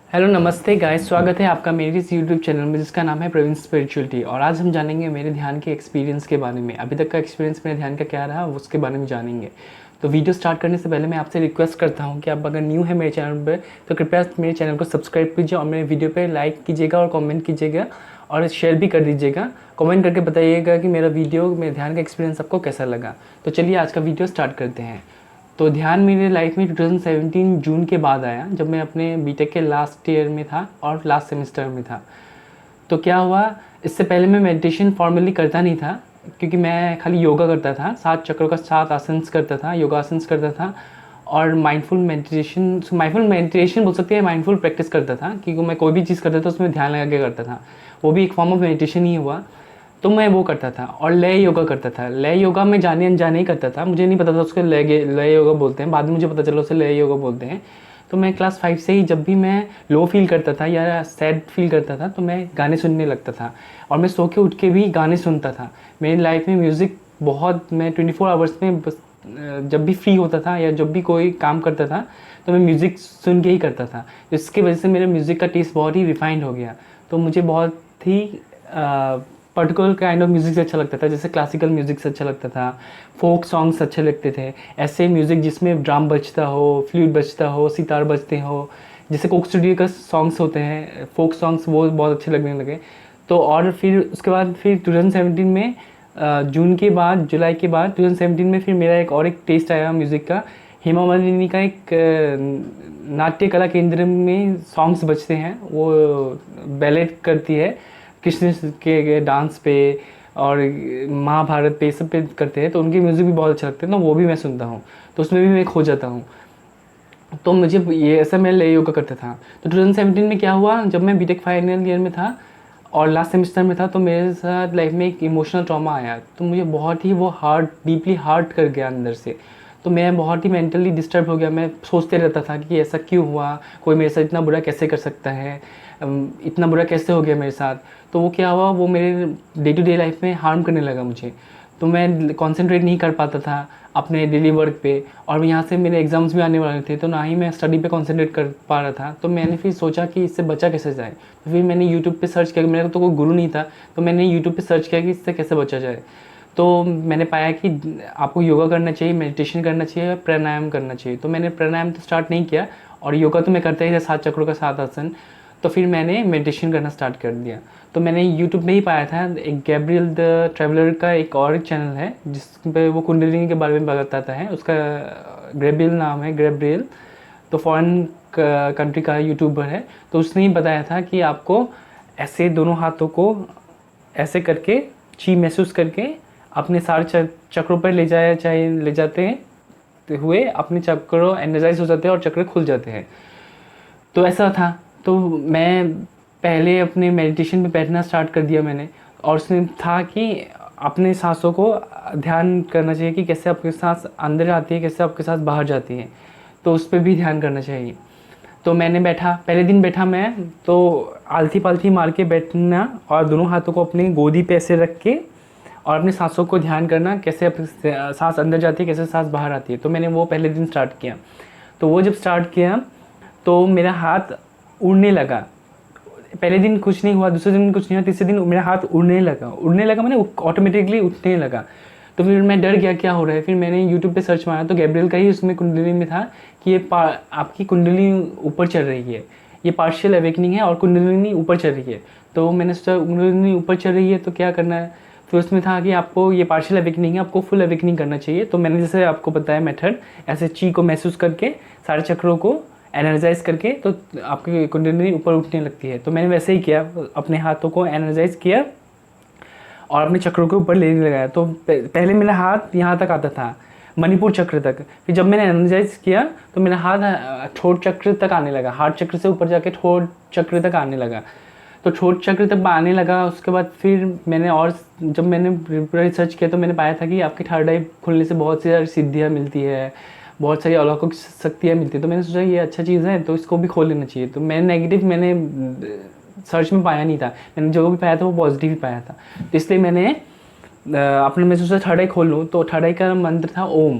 Hello नमस्ते guys, स्वागत है आपका मेरे इस यूट्यूब चैनल में जिसका नाम है प्रवीण स्पिरिचुअलिटी। और आज हम जानेंगे मेरे ध्यान के एक्सपीरियंस के बारे में। अभी तक का एक्सपीरियंस मेरे ध्यान का क्या रहा उसके बारे में जानेंगे। तो वीडियो स्टार्ट करने से पहले मैं आपसे रिक्वेस्ट करता हूं कि आप अगर न्यू है मेरे चैनल पर तो कृपया मेरे चैनल को सब्सक्राइब कीजिए और मेरे वीडियो पर लाइक कीजिएगा और कॉमेंट कीजिएगा और शेयर भी कर दीजिएगा। कमेंट करके बताइएगा कि मेरा वीडियो मेरे ध्यान का एक्सपीरियंस आपको कैसा लगा। तो चलिए आज का वीडियो स्टार्ट करते हैं। तो ध्यान मेरे लाइफ में 2017 जून के बाद आया, जब मैं अपने बीटेक के लास्ट ईयर में था और लास्ट सेमेस्टर में था। तो क्या हुआ, इससे पहले मैं मेडिटेशन फॉर्मली करता नहीं था, क्योंकि मैं खाली योगा करता था। 7 चक्रों का 7 आसन्स करता था, योगासन्स करता था और माइंडफुल मेडिटेशन बोल सकते हैं, माइंडफुल प्रैक्टिस करता था। क्योंकि मैं कोई भी चीज़ करता था उसमें ध्यान लगा के करता था, वो भी एक फॉर्म ऑफ मेडिटेशन ही हुआ। तो मैं वो करता था और लय योगा करता था। लय योगा मैं जाने अनजाने ही करता था, मुझे नहीं पता था उसको लय योगा बोलते हैं। बाद में मुझे पता चला उसे लय योगा बोलते हैं। तो मैं क्लास 5 से ही जब भी मैं लो फील करता था या सैड फील करता था तो मैं गाने सुनने लगता था और मैं सो के उठ के भी गाने सुनता था। मेरी लाइफ में म्यूज़िक बहुत, मैं 24 आवर्स में बस जब भी फ्री होता था या जब भी कोई काम करता था तो मैं म्यूज़िक सुन के ही करता था। जिसकी वजह से मेरे म्यूज़िक का टेस्ट बहुत ही रिफाइंड हो गया। तो मुझे बहुत ही पर्टिकुलर काइंड ऑफ म्यूज़िक से अच्छा लगता था, जैसे क्लासिकल म्यूज़िक से अच्छा लगता था, फोक सॉन्ग्स अच्छे लगते थे। ऐसे म्यूज़िक जिसमें ड्रम बजता हो, फ्लूट बजता हो, सितार बजते हो, जैसे कोक स्टूडियो का सॉन्ग्स होते हैं, फोक सॉन्ग्स, वो बहुत अच्छे लगने लगे। तो और फिर उसके बाद फिर 2017 में जून के बाद, जुलाई के बाद 2017 में फिर मेरा एक टेस्ट आया म्यूज़िक का। हेमा मालिनी का एक नाट्य कला केंद्र में सॉन्ग्स बजते हैं, वो बैलेट करती है कृष्ण के डांस पे और महाभारत पे, सब पे करते हैं। तो उनके म्यूज़िक भी बहुत अच्छे लगते हैं, तो वो भी मैं सुनता हूँ। तो उसमें भी मैं खो जाता हूँ। तो मुझे ये ऐसा मैं लय योगा करता था। तो 2017 में क्या हुआ, जब मैं बीटेक फाइनल ईयर में था और लास्ट सेमेस्टर में था, तो मेरे साथ लाइफ में एक इमोशनल ट्रॉमा आया। तो मुझे बहुत ही वो डीपली हार्ट कर गया अंदर से। तो मैं बहुत ही मेंटली डिस्टर्ब हो गया। मैं सोचते रहता था कि ऐसा क्यों हुआ, कोई मेरे साथ इतना बुरा कैसे कर सकता है, इतना बुरा कैसे हो गया मेरे साथ। तो वो क्या हुआ, वो मेरे डे टू डे लाइफ में हार्म करने लगा मुझे। तो मैं कंसंट्रेट नहीं कर पाता था अपने डेली वर्क पे, और यहाँ से मेरे एग्ज़ाम्स भी आने वाले थे, तो ना ही मैं स्टडी पे कंसंट्रेट कर पा रहा था। तो मैंने फिर सोचा कि इससे बचा कैसे जाए। तो फिर मैंने यूट्यूब पे सर्च किया, मेरा तो कोई गुरु नहीं था, तो मैंने यूट्यूब पे सर्च किया कि इससे कैसे बचा जाए। तो मैंने पाया कि आपको योगा करना चाहिए, मेडिटेशन करना चाहिए, प्राणायाम करना चाहिए। तो मैंने प्राणायाम तो स्टार्ट नहीं किया, और योगा तो मैं करता ही था, 7 चक्रों का 7 आसन। तो फिर मैंने मेडिटेशन करना स्टार्ट कर दिया। तो मैंने यूट्यूब में ही पाया था, एक गैब्रियल द ट्रैवलर का एक और चैनल है जिस पे वो कुंडलिनी के बारे में बताता है। उसका गैब्रियल नाम है, गैब्रियल। तो फॉरेन कंट्री का यूट्यूबर है। तो उसने ही बताया था कि आपको ऐसे दोनों हाथों को ऐसे करके, ची महसूस करके अपने सारे चक्रों पर ले जाते हैं हुए अपने चक्रों एनर्जाइज हो जाते हैं और चक्र खुल जाते हैं। तो ऐसा था। तो मैं पहले अपने मेडिटेशन में बैठना स्टार्ट कर दिया मैंने, और उसमें था कि अपने सांसों को ध्यान करना चाहिए कि कैसे आपके सांस अंदर आती है, कैसे आपके सांस बाहर जाती है। तो उस पर भी ध्यान करना चाहिए। तो मैंने बैठा, पहले दिन बैठा मैं, तो आलती पालती मार के बैठना और दोनों हाथों को अपनी गोदी पे ऐसे रख के और अपने सांसों को ध्यान करना, कैसे अपनी सांस अंदर जाती है, कैसे सांस बाहर आती है। तो मैंने वो पहले दिन स्टार्ट किया। तो वो जब स्टार्ट किया तो मेरा हाथ उड़ने लगा। पहले दिन कुछ नहीं हुआ, दूसरे दिन कुछ नहीं हुआ, तीसरे दिन मेरा हाथ उड़ने लगा मैंने ऑटोमेटिकली उठने लगा। तो फिर मैं डर गया क्या हो रहा है। फिर मैंने यूट्यूब पे सर्च मारा तो गैब्रियल का ही उसमें कुंडली में था कि ये आपकी कुंडली ऊपर चल रही है, ये पार्शियल अवेकनिंग है और कुंडलिनी ऊपर चल रही है। तो मैंने सोचा कुंडलिनी ऊपर चल रही है तो क्या करना है। फिर उसमें था कि आपको ये पार्शियल अवेकनिंग है, आपको फुल अवेकनिंग करना चाहिए। तो मैंने जैसे आपको बताया मेथड, ऐसे ची को महसूस करके सारे चक्रों को एनर्जाइज करके तो आपकी कुंडलिनी ऊपर उठने लगती है। तो मैंने वैसे ही किया, अपने हाथों को एनर्जाइज किया और अपने चक्रों के ऊपर लेने लगाया। तो पहले मेरा हाथ यहाँ तक आता था, मणिपुर चक्र तक। फिर जब मैंने एनर्जाइज किया तो मेरा हाथ ठोट चक्र तक आने लगा, हार्ट चक्र से ऊपर जाके ठोट चक्र तक आने लगा। तो ठोट चक्र तक आने लगा। उसके बाद फिर मैंने, और जब मैंने रिसर्च किया तो मैंने पाया था कि आपकी थर्ड आई खुलने से बहुत सी सिद्धियाँ मिलती है, बहुत सारी अलौकिक शक्तियाँ मिलती है। तो मैंने सोचा ये अच्छा चीज़ है तो इसको भी खोल लेना चाहिए। तो मैंने सर्च में पाया नहीं था, मैंने जो भी पाया था वो पॉजिटिव ही पाया था। तो इसलिए मैंने अपने में सोचा थर्ड आई खोल लूँ। तो थर्ड आई का मंत्र था ओम।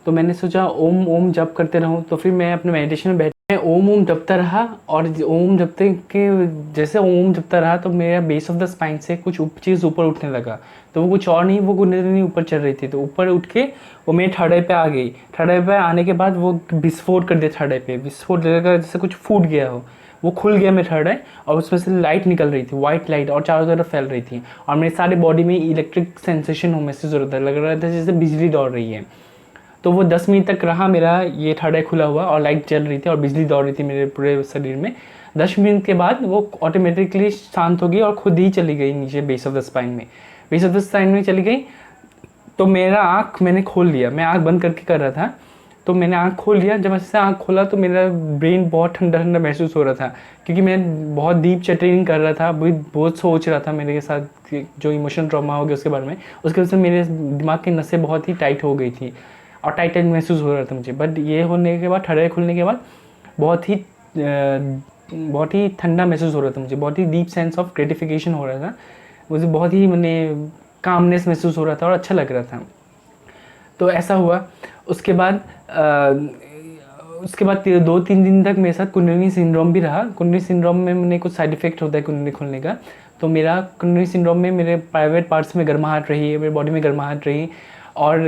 तो मैंने सोचा ओम ओम जप करते रहूँ। तो फिर मैं अपने मेडिटेशन में बैठ मैं ओम जपता रहा, और ओम जपते के जैसे ओम जपता रहा तो मेरा बेस ऑफ द स्पाइन से कुछ चीज़ ऊपर उठने लगा। तो वो कुछ और नहीं, वो कुंडलिनी ऊपर चढ़ रही थी, तो ऊपर उठ के वो मेरे थर्ड आई पे आ गई। थर्ड आई पे आने के बाद वो विस्फोट कर दिया थर्ड आई पे, विस्फोट लगा जैसे कुछ फूट गया हो, वो खुल गया मेरा थर्ड आई, और उसमें से लाइट निकल रही थी, वाइट लाइट, और चारों तरफ फैल रही थी, और मेरे सारे बॉडी में इलेक्ट्रिक सेंसेशन हो महसूस हो रहा था, लग रहा था जैसे बिजली दौड़ रही है। तो वो 10 मिनट तक रहा मेरा ये थर्ड आई खुला हुआ, और लाइट जल रही थी और बिजली दौड़ रही थी मेरे पूरे शरीर में। 10 मिनट के बाद वो ऑटोमेटिकली शांत हो गई और खुद ही चली गई नीचे बेस ऑफ द स्पाइन में, बेस ऑफ द स्पाइन में चली गई। तो मेरा आँख मैंने खोल लिया, मैं आँख बंद करके कर रहा था, तो मैंने आँख खोल लिया। जब ऐसे आँख खोला तो मेरा ब्रेन बहुत ठंडा ठंडा महसूस हो रहा था, क्योंकि मैं बहुत डीप चैटिंग कर रहा था, बहुत सोच रहा था मेरे साथ जो इमोशनल ट्रॉमा हो गया उसके बारे में। उसकी वजह से मेरे दिमाग की नसें बहुत ही टाइट हो गई थी और टाइट टाइट महसूस हो रहा था मुझे। बट ये होने के बाद, थर्ड आई खुलने के बाद बहुत ही ठंडा महसूस हो रहा था मुझे, बहुत ही डीप सेंस ऑफ ग्रेटिफिकेशन हो रहा था मुझे, बहुत ही मैंने कामनेस महसूस हो रहा था और अच्छा लग रहा था। तो ऐसा हुआ। उसके बाद उसके बाद 2-3 दिन तक मेरे साथ कुंडलिनी सिंड्रोम भी रहा। कुंडलिनी सिंड्रोम में मैंने कुछ साइड इफेक्ट होता है कुंडलिनी खुलने का। तो मेरा कुंडलिनी सिंड्रोम में मेरे प्राइवेट पार्ट्स में गर्माहट रही, मेरे बॉडी में गर्माहट रही, और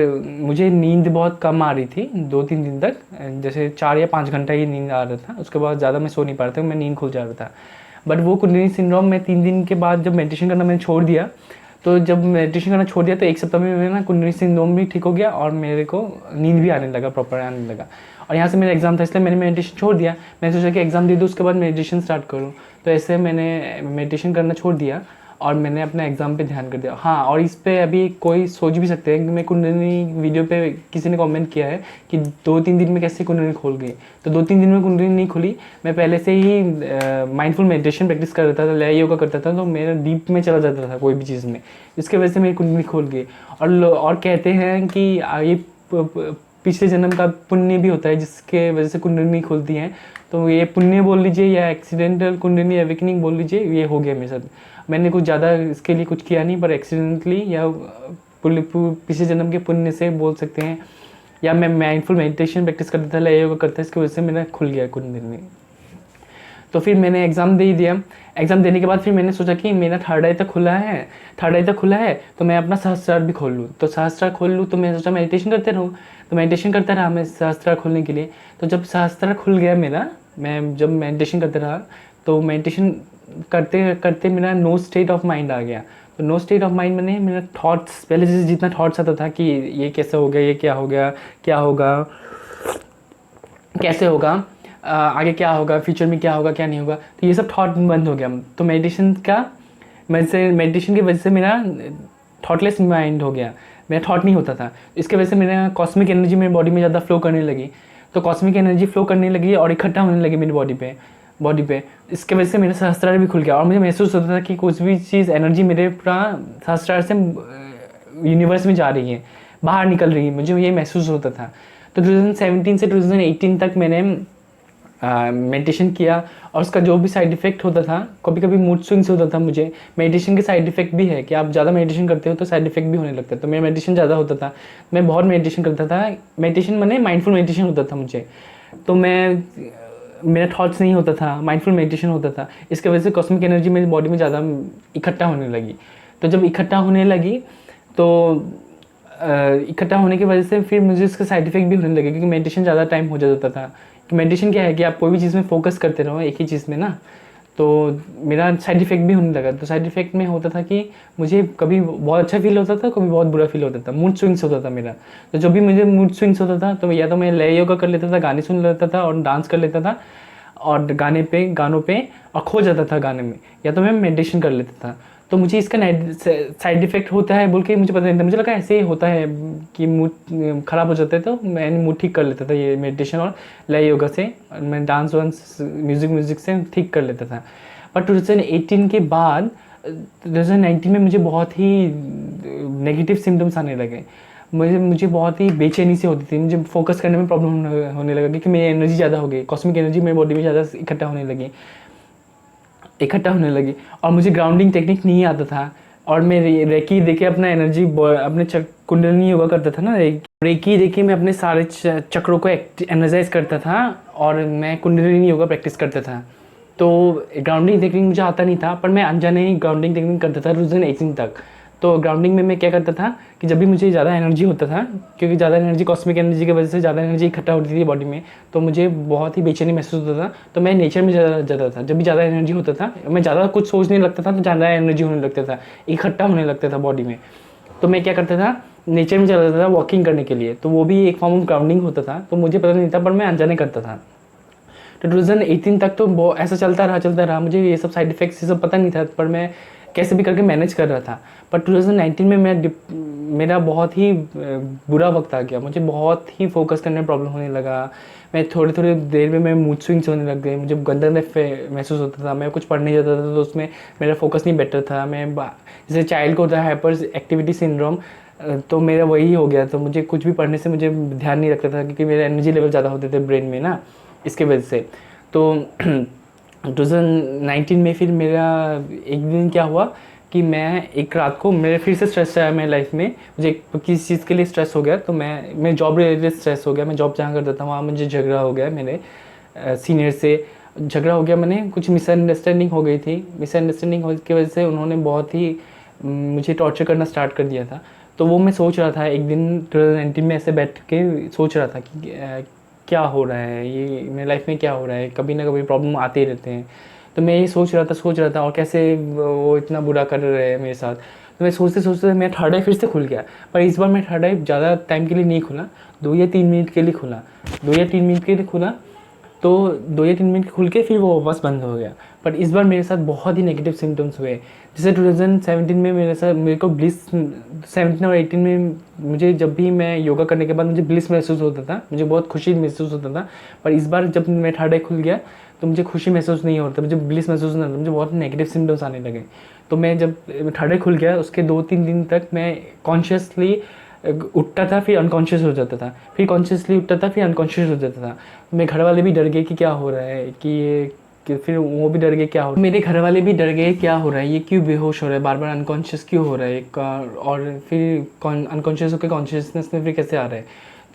मुझे नींद बहुत कम आ रही थी 2-3 दिन तक, जैसे 4 या 5 घंटा ही नींद आ रहा था, उसके बाद ज़्यादा मैं सो नहीं पा रहा था, मैं नींद खुल जा रहा था। बट वो कुंडलिनी सिंड्रोम में 3 दिन के बाद जब मेडिटेशन करना मैंने छोड़ दिया, तो जब मेडिटेशन करना छोड़ दिया तो 1 सप्ताह में मेरा ना कुंडलिनी सिंड्रोम भी ठीक हो गया, और मेरे को नींद भी आने लगा, प्रॉपर आने लगा। और यहाँ से मेरा एग्ज़ाम था, इसलिए मैंने मेडिटेशन छोड़ दिया। मैंने सोचा कि एग्ज़ाम दे दूँ उसके बाद मेडिटेशन स्टार्ट करूँ, तो ऐसे मैंने मेडिटेशन करना छोड़ दिया और मैंने अपना एग्ज़ाम पे ध्यान कर दिया। हाँ, और इस पे अभी कोई सोच भी सकते हैं कि मैं कुंडलिनी वीडियो पे किसी ने कमेंट किया है कि 2-3 दिन में कैसे कुंडलिनी खोल गई। तो 2-3 दिन में कुंडलिनी नहीं खुली, मैं पहले से ही माइंडफुल मेडिटेशन प्रैक्टिस कर रहा था, लय योगा करता था, तो मेरा डीप में चला जाता था कोई भी चीज़ में, इसके वजह से मेरी कुंडलिनी खोल गई। और कहते हैं कि ये पिछले जन्म का पुण्य भी होता है जिसके वजह से कुंडलिनी खुलती है। तो ये पुण्य बोल लीजिए या एक्सीडेंटल कुंडलिनी अवेकनिंग बोल लीजिए, ये हो गया मेरे साथ। मैंने कुछ ज़्यादा इसके लिए कुछ किया नहीं, पर एक्सीडेंटली या पिछले जन्म के पुण्य से बोल सकते हैं, या मैं माइंडफुल मेडिटेशन प्रैक्टिस करता था, लय योगा करता था, इसकी वजह से मेरा खुल गया कुंडलिनी। तो फिर मैंने एग्ज़ाम दे दिया। एग्ज़ाम देने के बाद फिर मैंने सोचा कि मेरा थर्ड आई तक खुला है, तो मैं अपना सहस्त्रार भी खोल लूँ। तो सहस्त्रार खोल लूँ, तो मैं सोचा मेडिटेशन करते रहूँ, तो मेडिटेशन करता रहा मैं सहस्त्रार खोलने के लिए। तो जब सहस्त्रार खुल गया मेरा, मैं जब मेडिटेशन करते रहा, तो मेडिटेशन करते करते मेरा नो स्टेट ऑफ माइंड आ गया। तो नो स्टेट ऑफ माइंड मैंने मेरा थॉट्स, पहले जैसे जितना थॉट्स आता था कि ये कैसे हो गया, ये क्या हो गया, क्या होगा, कैसे होगा, आगे क्या होगा, फ्यूचर में क्या होगा, क्या नहीं होगा, तो ये सब थॉट बंद हो गया। तो मेडिटेशन की वजह से मेरा थॉटलेस माइंड हो गया, मेरा थॉट नहीं होता था। इसके वजह से मेरा कॉस्मिक एनर्जी मेरी बॉडी में ज़्यादा फ्लो करने लगी। तो कॉस्मिक एनर्जी फ्लो करने लगी और इकट्ठा होने लगी मेरी बॉडी पे। इसके वजह से मेरा सहस्त्रार भी खुल गया, और मुझे महसूस होता था कि कुछ भी चीज़, एनर्जी मेरे पूरा सहस्त्रार से यूनिवर्स में जा रही है, बाहर निकल रही है, मुझे ये महसूस होता था। तो 2017 से 2018 तक मैंने मेडिटेशन किया, और उसका जो भी साइड इफ़ेक्ट होता था, कभी कभी मूड स्विंग्स होता था मुझे। मेडिटेशन के साइड इफ़ेक्ट भी है कि आप ज़्यादा मेडिटेशन करते हो तो साइड इफ़ेक्ट भी होने लगता है। तो मेरा मेडिटेशन ज़्यादा होता था, मैं बहुत मेडिटेशन करता था। मेडिटेशन माने माइंडफुल मेडिटेशन होता था मुझे, तो मेरा थॉट्स नहीं होता था, माइंडफुल मेडिटेशन होता था। इसकी वजह से कॉस्मिक एनर्जी मेरी बॉडी में ज़्यादा इकट्ठा होने लगी। तो जब इकट्ठा होने लगी, तो इकट्ठा होने की वजह से फिर मुझे इसका साइड इफ़ेक्ट भी होने लगे, क्योंकि मेडिटेशन ज़्यादा टाइम हो जाता था। कि मेडिटेशन क्या है कि आप कोई भी चीज़ में फोकस करते रहो, एक ही चीज़ में ना। तो मेरा साइड इफ़ेक्ट भी होने लगा। तो साइड इफ़ेक्ट में होता था कि मुझे कभी बहुत अच्छा फील होता था, कभी बहुत बुरा फील होता था, मूड स्विंग्स होता था मेरा। तो जब भी मुझे मूड स्विंग्स होता था, तो या तो मैं लय योगा कर लेता था, गाने सुन लेता था और डांस कर लेता था, और गानों पे और खो जाता था गाने में, या तो मैं मेडिटेशन कर लेता था। तो मुझे इसका साइड इफ़ेक्ट होता है बोल के मुझे पता नहीं था, मुझे लगा ऐसे ही होता है कि मूड ख़राब हो जाता है, तो मैंने मूड ठीक कर लेता था ये मेडिटेशन और लय योगा से, और मैं डांस वांस म्यूज़िक से ठीक कर लेता था। पर 2018 के बाद 2019 में मुझे बहुत ही नेगेटिव सिम्टम्स आने लगे। मुझे बहुत ही बेचैनी सी होती थी, मुझे फोकस करने में प्रॉब्लम होने लगा, क्योंकि मेरी एनर्जी ज़्यादा हो गई, कॉस्मिक एनर्जी मेरी बॉडी में ज़्यादा इकट्ठा होने लगी, और मुझे ग्राउंडिंग टेक्निक नहीं आता था। और मैं रेकी देके अपना एनर्जी अपने कुंडलिनी योगा करता था ना, रेकी रेकी में अपने सारे चक्रों को एनर्जाइज करता था और मैं कुंडलिनी योगा प्रैक्टिस करता था। तो ग्राउंडिंग टेक्निक मुझे आता नहीं था, पर मैं अनजाने ही ग्राउंडिंग टेक्निक करता था रोज़न 18 तक। तो ग्राउंडिंग में मैं क्या करता था कि जब भी मुझे ज़्यादा एनर्जी होता था, क्योंकि ज़्यादा एनर्जी कॉस्मिक एनर्जी की वजह से ज़्यादा एनर्जी इकट्ठा होती थी बॉडी में, तो मुझे बहुत ही बेचैनी महसूस होता था। तो मैं नेचर में ज़्यादा जाता था। जब भी ज़्यादा एनर्जी होता था, मैं ज़्यादा कुछ सोचने लगता था तो ज़्यादा एनर्जी होने लगता था, इकट्ठा होने लगता था बॉडी में। तो मैं क्या करता था, नेचर में चला जाता था वॉकिंग करने के लिए। तो वो भी एक फॉर्म ऑफ ग्राउंडिंग होता था। तो मुझे पता नहीं था, पर मैं अनजाने करता था। तो 2018 तक तो ऐसा चलता रहा। मुझे ये सब साइड इफ़ेक्ट्स ये सब पता नहीं था, पर मैं कैसे भी करके मैनेज कर रहा था। पर 2019 में मेरा बहुत ही बुरा वक्त आ गया। मुझे बहुत ही फोकस करने में प्रॉब्लम होने लगा। मैं थोड़ी देर में मूड स्विंग्स होने लग गए। मुझे गंदा महसूस होता था। मैं कुछ पढ़ने जाता था तो उसमें मेरा फोकस नहीं बेटर था। जैसे चाइल्ड को होता है हाइपर एक्टिविटी सिंड्रोम, तो मेरा वही हो गया। तो मुझे कुछ भी पढ़ने से मुझे ध्यान नहीं रखता था, क्योंकि मेरे एनर्जी लेवल ज़्यादा होते थे ब्रेन में ना, इसके वजह से। तो 2019 में फिर मेरा एक दिन क्या हुआ कि मैं एक रात को, मेरे फिर से स्ट्रेस आया मेरी लाइफ में। मुझे किसी चीज़ के लिए स्ट्रेस हो गया। तो मैं जॉब रिलेटेड स्ट्रेस हो गया। मैं जॉब जहाँ करता था वहाँ मुझे झगड़ा हो गया, मेरे सीनियर से झगड़ा हो गया। मैंने कुछ मिसअंडरस्टैंडिंग हो गई थी। मिसअंडरस्टैंडिंग की वजह से उन्होंने बहुत ही मुझे टॉर्चर करना स्टार्ट कर दिया था। तो वो मैं सोच रहा था एक दिन 2019 में ऐसे बैठ के सोच रहा था कि क्या हो रहा है, ये मेरी लाइफ में क्या हो रहा है। कभी ना कभी प्रॉब्लम आते ही रहते हैं। तो मैं ये सोच रहा था और कैसे वो इतना बुरा कर रहे हैं मेरे साथ। तो मैं सोचते सोचते मेरा थर्ड आई फिर से खुल गया। पर इस बार मेरा थर्ड आई ज़्यादा टाइम के लिए नहीं खुला, 2 या 3 मिनट के लिए खुला। 2 या 3 मिनट के लिए खुला। तो 2 या 3 मिनट खुल के फिर वो वापस बंद हो गया। पर इस बार मेरे साथ बहुत ही नेगेटिव सिम्टम्स हुए। जैसे 2017 में मेरे को ब्लिस, 17 और 18 में मुझे जब भी मैं योगा करने के बाद मुझे ब्लिस महसूस होता था, मुझे बहुत खुशी महसूस होता था। पर इस बार जब मैं थर्ड आई खुल गया तो मुझे खुशी महसूस नहीं होता, मुझे ब्लिस महसूस नहीं होता, मुझे बहुत नेगेटिव सिम्टम्स आने लगे। तो मैं जब थर्ड आई खुल गया उसके 2-3 दिन तक मैं कॉन्शियसली उठता था, फिर अनकॉन्शियस हो जाता था, फिर कॉन्शियसली उठता था, फिर अनकॉन्शियस हो जाता था। मेरे घर वाले भी डर गए कि क्या हो रहा है, कि फिर वो भी डर गए क्या हो रहा है। मेरे घर वाले भी डर गए क्या हो रहा है, ये क्यों बेहोश हो रहा है, बार बार अनकॉन्शियस क्यों हो रहा है, और फिर अनकॉन्शियस होकर कॉन्शियसनेस में फिर कैसे आ रहा है।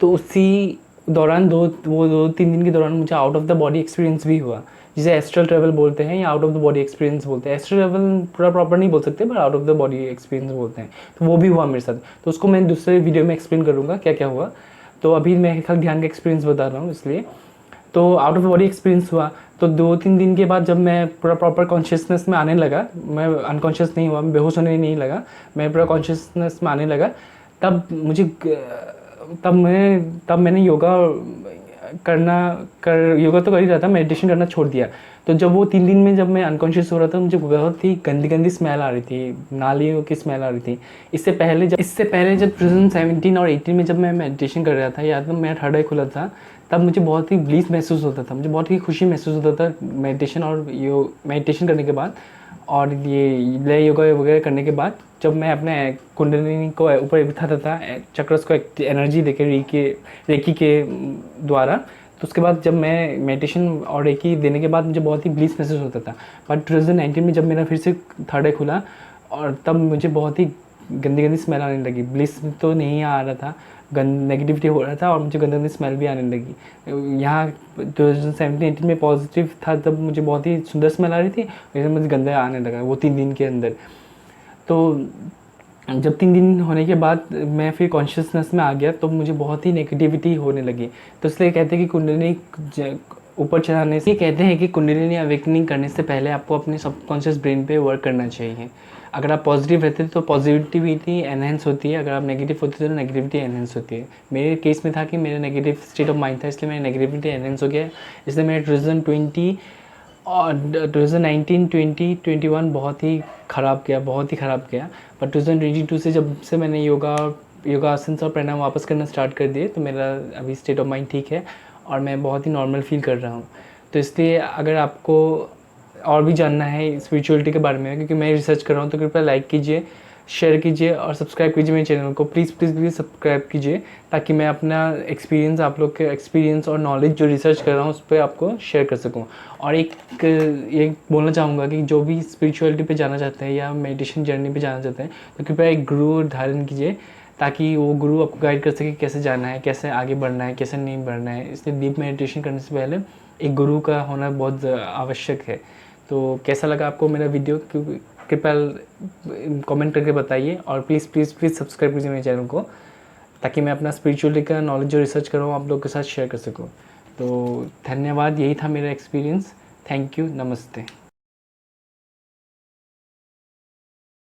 तो उसी दौरान 2-3 दिन के दौरान मुझे out of the body experience भी हुआ, जिसे एस्ट्रल ट्रैवल बोलते हैं या out of the body experience बोलते हैं। एस्ट्रल ट्रैवल पूरा प्रॉपर नहीं बोल सकते, पर out of the body experience बोलते हैं। तो वो भी हुआ मेरे साथ। तो उसको मैं दूसरे वीडियो में एक्सप्लेन करूँगा क्या क्या हुआ। तो अभी मैं खाली ध्यान का एक्सपीरियंस बता रहा हूँ इसलिए। तो आउट ऑफ बॉडी एक्सपीरियंस हुआ। तो 2-3 दिन के बाद जब मैं पूरा प्रॉपर कॉन्शियसनेस में आने लगा, मैं अनकॉन्शियस नहीं हुआ, मैं बेहोश होने नहीं लगा, मैं पूरा कॉन्शियसनेस में आने लगा, तब मुझे तब मैंने योगा योगा तो कर ही रहा था, मेडिटेशन करना छोड़ दिया। तो जब वो 3 दिन में जब मैं अनकॉन्शियस हो रहा था, मुझे बहुत ही गंदी स्मेल आ रही थी, नालियों की स्मेल आ रही थी। इससे पहले जब 2017 और 18 में जब मैं मेडिटेशन कर रहा था, या तो मेरा थर्ड आई खुला था, तब मुझे बहुत ही ब्लीस महसूस होता था, मुझे बहुत ही खुशी महसूस होता था मेडिटेशन करने के बाद, और ये लय योगा वगैरह करने के बाद। जब मैं अपने कुंडलिनी को ऊपर बिठाता था, चक्रस को एनर्जी देके रेकी के द्वारा, तो उसके बाद जब मैं मेडिटेशन और रेकी देने के बाद मुझे बहुत ही ब्लीस महसूस होता था। बट 2019 में जब मेरा फिर से थर्ड आई खुला, और तब मुझे बहुत ही गंदी स्मेल आने लगी। ब्लिस तो नहीं आ रहा था, नेगेटिविटी हो रहा था, और मुझे गंदी स्मेल भी आने लगी। यहाँ 2017-18 में पॉजिटिव था, तब मुझे बहुत ही सुंदर स्मेल आ रही थी, वैसे मुझे गंदा आने लगा वो 3 दिन के अंदर। तो जब 3 दिन होने के बाद मैं फिर कॉन्शियसनेस में आ गया, तो मुझे बहुत ही नेगेटिविटी होने लगी। तो इसलिए कहते हैं कि कुंडलिनी ऊपर चढ़ाने से, कहते हैं कि कुंडलिनी अवेकनिंग करने से पहले आपको अपने सबकॉन्शियस ब्रेन पे वर्क करना चाहिए। अगर आप पॉजिटिव रहते हैं तो पॉजिटिविटी एनहेंस होती है, अगर आप नेगेटिव होते हैं तो नेगेटिविटी एनहेंस होती है। मेरे केस में था कि मेरा नेगेटिव स्टेट ऑफ माइंड था, इसलिए मेरी नेगेटिविटी एनहेंस हो गया। इसलिए मेरे 2020 और 2019, 20, 21 बहुत ही ख़राब गया। बट 2022 से जब से मैंने योगासन और प्राणायाम वापस करना स्टार्ट कर दिए, तो मेरा अभी स्टेट ऑफ माइंड ठीक है और मैं बहुत ही नॉर्मल फील कर रहा हूँ। तो इसलिए अगर आपको और भी जानना है स्पिरिचुअलिटी के बारे में, क्योंकि मैं रिसर्च कर रहा हूँ, तो कृपया लाइक कीजिए, शेयर कीजिए और सब्सक्राइब कीजिए मेरे चैनल को। प्लीज़ सब्सक्राइब कीजिए, ताकि मैं अपना एक्सपीरियंस, आप लोग के एक्सपीरियंस और नॉलेज जो रिसर्च कर रहा हूँ उस पर आपको शेयर कर सकूँ। और एक बोलना चाहूँगा कि जो भी स्पिरिचुअलिटी पे जाना चाहते हैं या मेडिटेशन जर्नी पे जाना चाहते हैं, तो कृपया एक गुरु धारण कीजिए, ताकि वो गुरु आपको गाइड कर सके कैसे जाना है, कैसे आगे बढ़ना है, कैसे नहीं बढ़ना है। इसलिए डीप मेडिटेशन करने से पहले एक गुरु का होना बहुत आवश्यक है। तो कैसा लगा आपको मेरा वीडियो, कृपया कमेंट करके बताइए, और प्लीज़ प्लीज़ प्लीज़ सब्सक्राइब कीजिए मेरे चैनल को, ताकि मैं अपना स्पिरिचुअलिटी का नॉलेज जो रिसर्च कर रहा हूँ आप लोगों के साथ शेयर कर सकूँ। तो धन्यवाद, यही था मेरा एक्सपीरियंस। थैंक यू, नमस्ते।